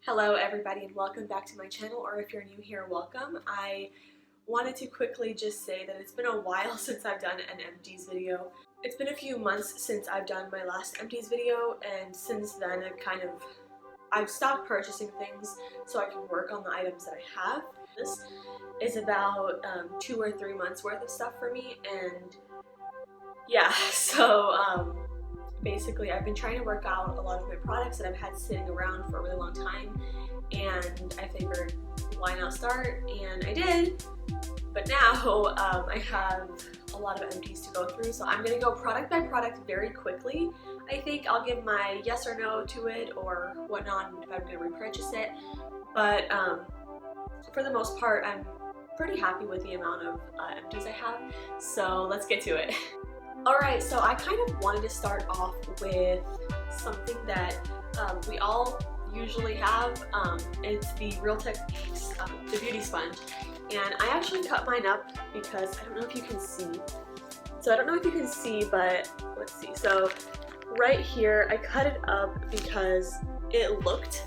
Hello everybody and welcome back to my channel, or if you're new here, welcome. I wanted to quickly just say that it's been a while since I've done an Empties video. It's been a few months since I've done my last Empties video, and since then I've stopped purchasing things so I can work on the items that I have. This is about 2 or 3 months worth of stuff for me, and yeah, so basically I've been trying to work out a lot of my products that I've had sitting around for a really long time, and I figured why not start, and I did. But now I have a lot of empties to go through, so I'm going to go product by product very quickly. I think I'll give my yes or no to it or whatnot if I'm going to repurchase it, but for the most part I'm pretty happy with the amount of empties I have, so let's get to it. Alright, so I kind of wanted to start off with something that we all usually have. It's the Real Techniques, the beauty sponge. And I actually cut mine up because I don't know if you can see. But let's see. So right here, I cut it up because it looked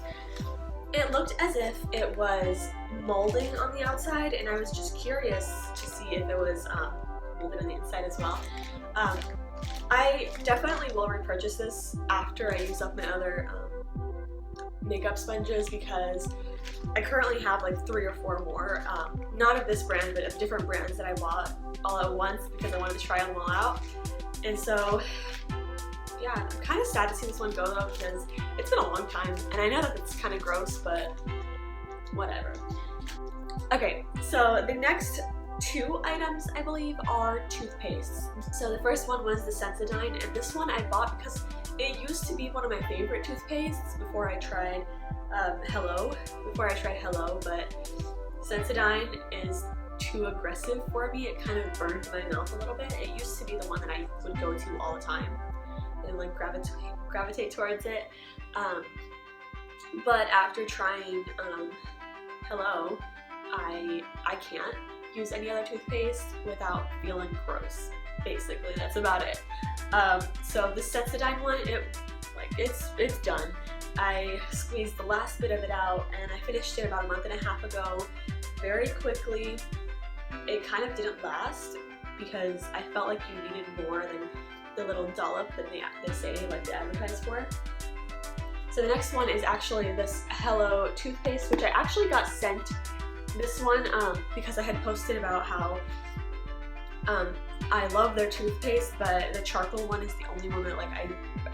as if it was molding on the outside, and I was just curious to see if it was molded on the inside as well. I definitely will repurchase this after I use up my other makeup sponges, because I currently have like 3 or 4 more, not of this brand but of different brands that I bought all at once because I wanted to try them all out. And so yeah, I'm kind of sad to see this one go though, because it's been a long time, and I know that it's kind of gross, but whatever. Okay, so the next 2 items I believe are toothpastes. So the first one was the Sensodyne, and this one I bought because it used to be one of my favorite toothpastes before I tried Hello, but Sensodyne is too aggressive for me. It kind of burned my mouth a little bit. It used to be the one that I would go to all the time and like gravitate towards it. But after trying Hello, I can't use any other toothpaste without feeling gross. Basically, that's about it. So the Sensodyne one, it's done. I squeezed the last bit of it out, and I finished it about a month and a half ago very quickly. It kind of didn't last because I felt like you needed more than the little dollop that they say, like, they advertise for. So the next one is actually this Hello toothpaste, which I actually got sent this one because I had posted about how I love their toothpaste, but the charcoal one is the only one that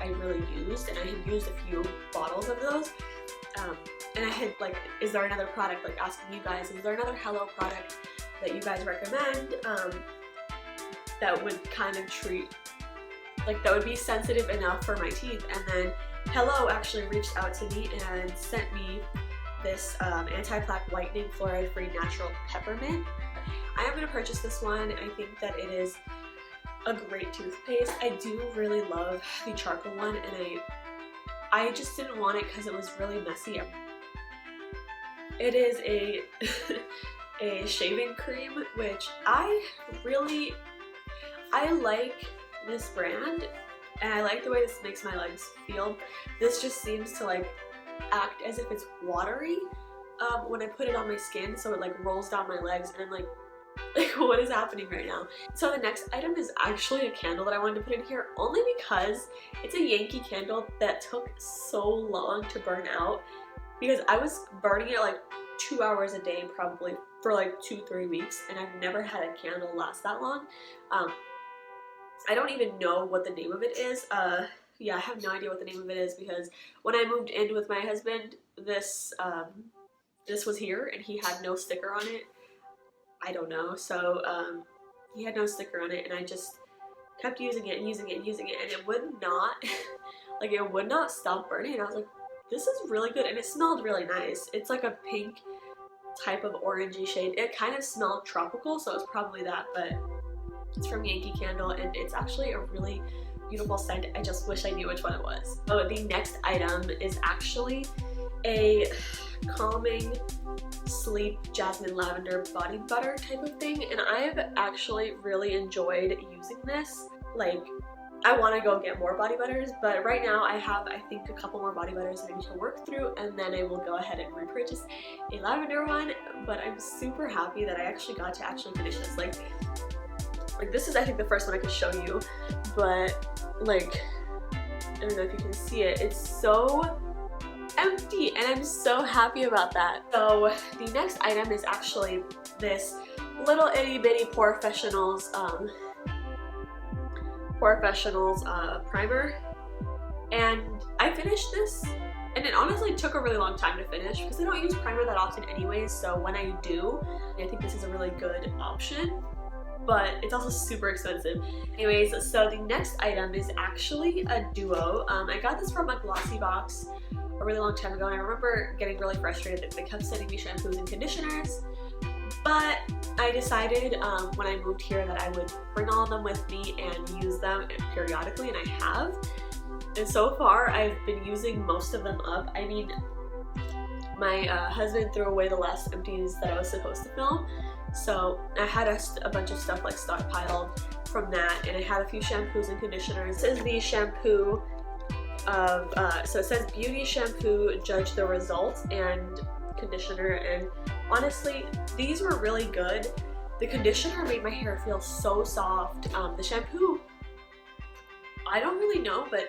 I really used, and I had used a few bottles of those, and I had is there another product, asking you guys, is there another Hello product that you guys recommend that would kind of treat, that would be sensitive enough for my teeth? And then Hello actually reached out to me and sent me this anti-plaque whitening fluoride-free natural peppermint. I am going to purchase this one. I think that it is a great toothpaste. I do really love the charcoal one, and I just didn't want it because it was really messy. It is a a shaving cream, which I like this brand, and I like the way this makes my legs feel. This just seems to act as if it's watery when I put it on my skin, so it rolls down my legs, and I'm like what is happening right now? So the next item is actually a candle that I wanted to put in here, only because it's a Yankee candle that took so long to burn out, because I was burning it 2 hours a day probably for 2-3 weeks, and I've never had a candle last that long. I don't even know what the name of it is. Yeah, I have no idea what the name of it is, because when I moved in with my husband, this was here, and he had no sticker on it. I don't know, so he had no sticker on it, and I just kept using it, and it would not, it would not stop burning, and I was like, this is really good, and it smelled really nice. It's like a pink type of orangey shade. It kind of smelled tropical, so it's probably that, but it's from Yankee Candle, and it's actually a really beautiful scent. I just wish I knew which one it was. So the next item is actually a calming sleep jasmine lavender body butter type of thing, and I've actually really enjoyed using this. I want to go get more body butters, but right now I have, I think, a couple more body butters that I need to work through, and then I will go ahead and repurchase a lavender one. But I'm super happy that I actually got to finish this. Like this is, I think, the first one I could show you, but like, I don't know if you can see it, it's so empty, and I'm so happy about that. So the next item is actually this little itty bitty Professionals primer, and I finished this, and it honestly took a really long time to finish because I don't use primer that often anyways, so when I do, I think this is a really good option, but it's also super expensive. Anyways, so the next item is actually a duo. I got this from a Glossy box a really long time ago, and I remember getting really frustrated that they kept sending me shampoos and conditioners, but I decided when I moved here that I would bring all of them with me and use them periodically, and I have. And so far, I've been using most of them up. I mean, my husband threw away the last empties that I was supposed to film, so I had a bunch of stuff like stockpiled from that, and I had a few shampoos and conditioners. This is the shampoo of, so it says Beauty Shampoo, Judge the Results, and conditioner, and honestly, these were really good. The conditioner made my hair feel so soft. The shampoo, I don't really know, but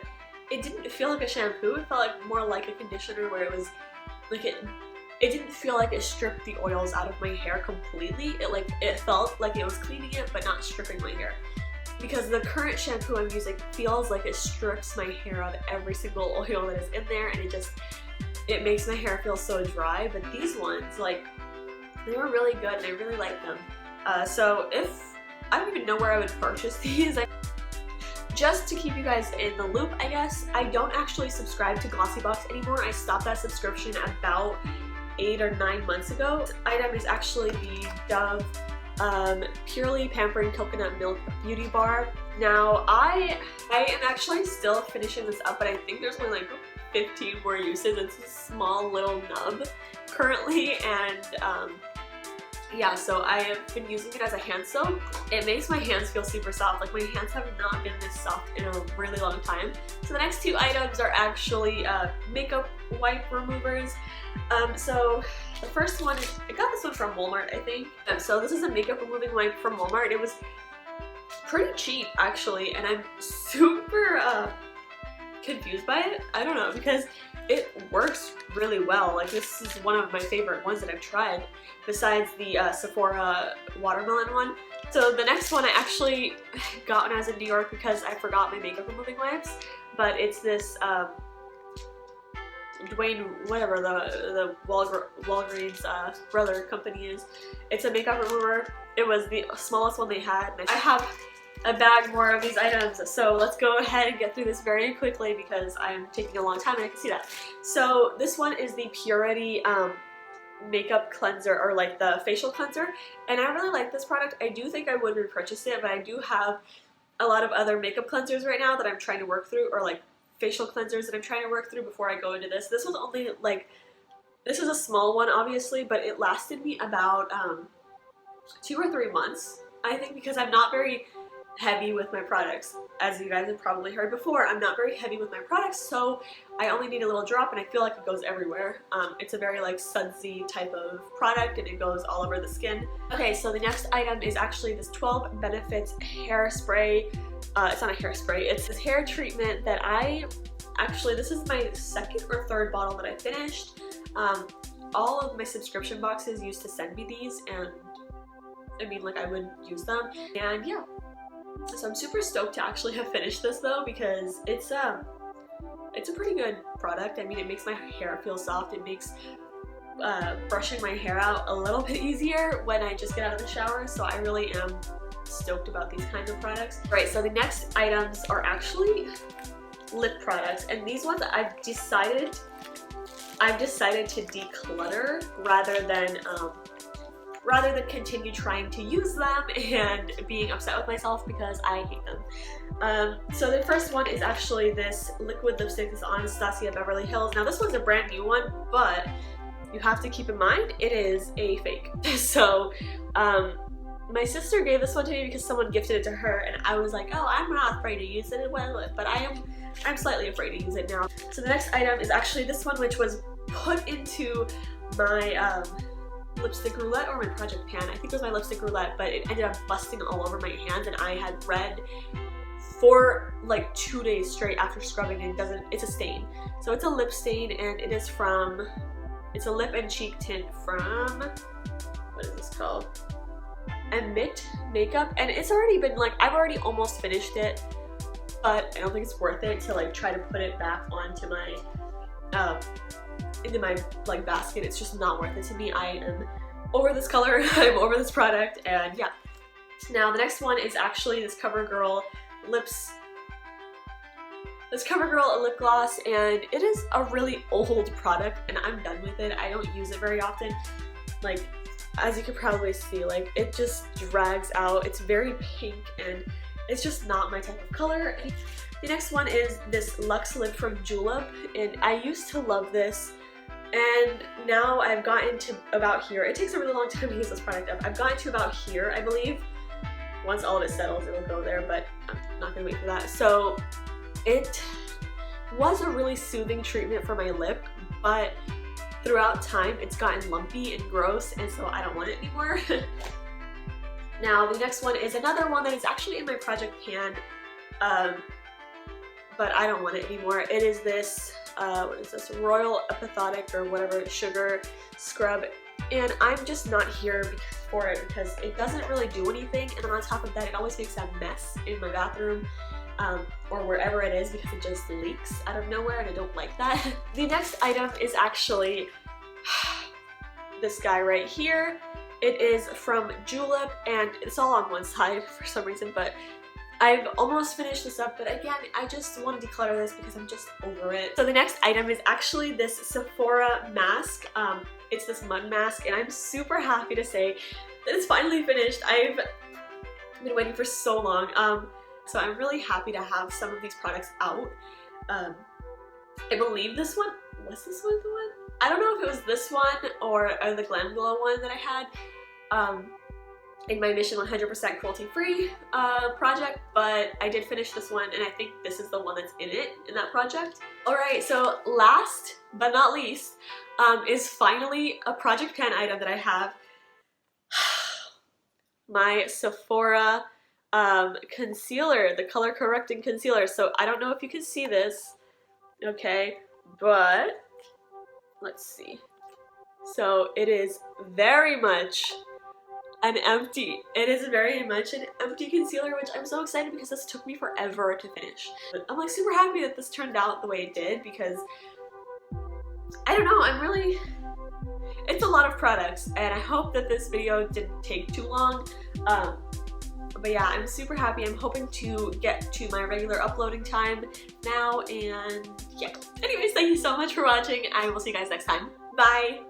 it didn't feel like a shampoo. It felt like more like a conditioner, where it was like it didn't feel like it stripped the oils out of my hair completely. It felt like it was cleaning it but not stripping my hair. Because the current shampoo I'm using feels like it strips my hair of every single oil that is in there, and it makes my hair feel so dry. But these ones, like, they were really good, and I really like them. So I don't even know where I would purchase these. Just to keep you guys in the loop, I guess, I don't actually subscribe to Glossybox anymore. I stopped that subscription about 8 or 9 months ago. This item is actually the Dove Purely Pampering Coconut Milk Beauty Bar. Now, I am actually still finishing this up, but I think there's only like 15 more uses. It's a small little nub currently, and yeah, so I have been using it as a hand soap. It makes my hands feel super soft. Like, my hands have not been this soft in a really long time. So the next two items are actually makeup wipe removers. So the first one is, I got this one from Walmart, I think. So this is a makeup removing wipe from Walmart. It was pretty cheap, actually, and I'm super confused by it. I don't know, because it works really well. Like, this is one of my favorite ones that I've tried, besides the Sephora watermelon one. So the next one I actually got when I was in New York because I forgot my makeup removing wipes, but it's this Dwayne, whatever the Walgreens brother company is. It's a makeup remover. It was the smallest one they had. I have a bag more of these items, so let's go ahead and get through this very quickly because I'm taking a long time and I can see that. So this one is the Purity makeup cleanser, or like the facial cleanser, and I really like this product. I do think I would repurchase it, but I do have a lot of other makeup cleansers right now that I'm trying to work through, or like facial cleansers that I'm trying to work through before I go into this. This was only like, this is a small one obviously, but it lasted me about 2 or 3 months, I think, because I'm not very heavy with my products. As you guys have probably heard before, I'm not very heavy with my products, so I only need a little drop, and I feel like it goes everywhere. It's a very like sudsy type of product, and it goes all over the skin. Okay, so the next item is actually this 12 Benefits hairspray. It's not a hairspray, it's this hair treatment that this is my second or third bottle that I finished. All of my subscription boxes used to send me these, and I mean, like, I would use them, and yeah. So I'm super stoked to actually have finished this though, because it's a pretty good product. I mean, it makes my hair feel soft. It makes brushing my hair out a little bit easier when I just get out of the shower, so I really am stoked about these kinds of products. Right, so the next items are actually lip products, and these ones I've decided to declutter rather than continue trying to use them and being upset with myself because I hate them. So the first one is actually this liquid lipstick. This is Anastasia Beverly Hills. Now this one's a brand new one, but you have to keep in mind it is a fake. So my sister gave this one to me because someone gifted it to her, and I was like, oh, I'm not afraid to use it in my lip, but I'm slightly afraid to use it now. So the next item is actually this one, which was put into my lipstick roulette or my project pan. I think it was my lipstick roulette, but it ended up busting all over my hands, and I had red for like 2 days straight after scrubbing, and it's a stain. So it's a lip stain, and it is from, it's a lip and cheek tint from, what is this called? Emit Makeup, and it's already been like, I've already almost finished it, but I don't think it's worth it to like try to put it back onto my into my like basket. It's just not worth it to me. I am over this color, I'm over this product, and yeah. Now the next one is actually this CoverGirl lip gloss, and it is a really old product, and I'm done with it. I don't use it very often. Like, as you can probably see, like, it just drags out. It's very pink, and it's just not my type of color. The next one is this Luxe Lip from Julep, and I used to love this, and now I've gotten to about here. It takes a really long time to use this product up. I've gotten to about here, I believe. Once all of it settles, it'll go there, but I'm not gonna wait for that. So it was a really soothing treatment for my lip, but throughout time it's gotten lumpy and gross, and so I don't want it anymore. Now the next one is another one that is actually in my project pan, but I don't want it anymore. It is this, what is this, Royal Epithotic or whatever, sugar scrub, and I'm just not here for it because it doesn't really do anything, and then on top of that it always makes a mess in my bathroom or wherever it is because it just leaks out of nowhere, and I don't like that. The next item is actually this guy right here. It is from Julep, and it's all on one side for some reason, but I've almost finished this up, but again, I just want to declutter this because I'm just over it. So the next item is actually this Sephora mask. It's this mud mask, and I'm super happy to say that it's finally finished. I've been waiting for so long. So I'm really happy to have some of these products out. I believe this one, was this one the one? I don't know if it was this one or the Glam Glow one that I had in my Mission 100% Cruelty Free project, but I did finish this one, and I think this is the one that's in that project. Alright, so last but not least is finally a project pan item that I have. My Sephora concealer, the color correcting concealer. So I don't know if you can see this, okay, but let's see. So it is very much an empty. It is very much an empty concealer, which I'm so excited because this took me forever to finish. But I'm like super happy that this turned out the way it did because I don't know, I'm really, it's a lot of products, and I hope that this video didn't take too long. But yeah, I'm super happy. I'm hoping to get to my regular uploading time now, and yeah. Anyways, thank you so much for watching. I will see you guys next time. Bye!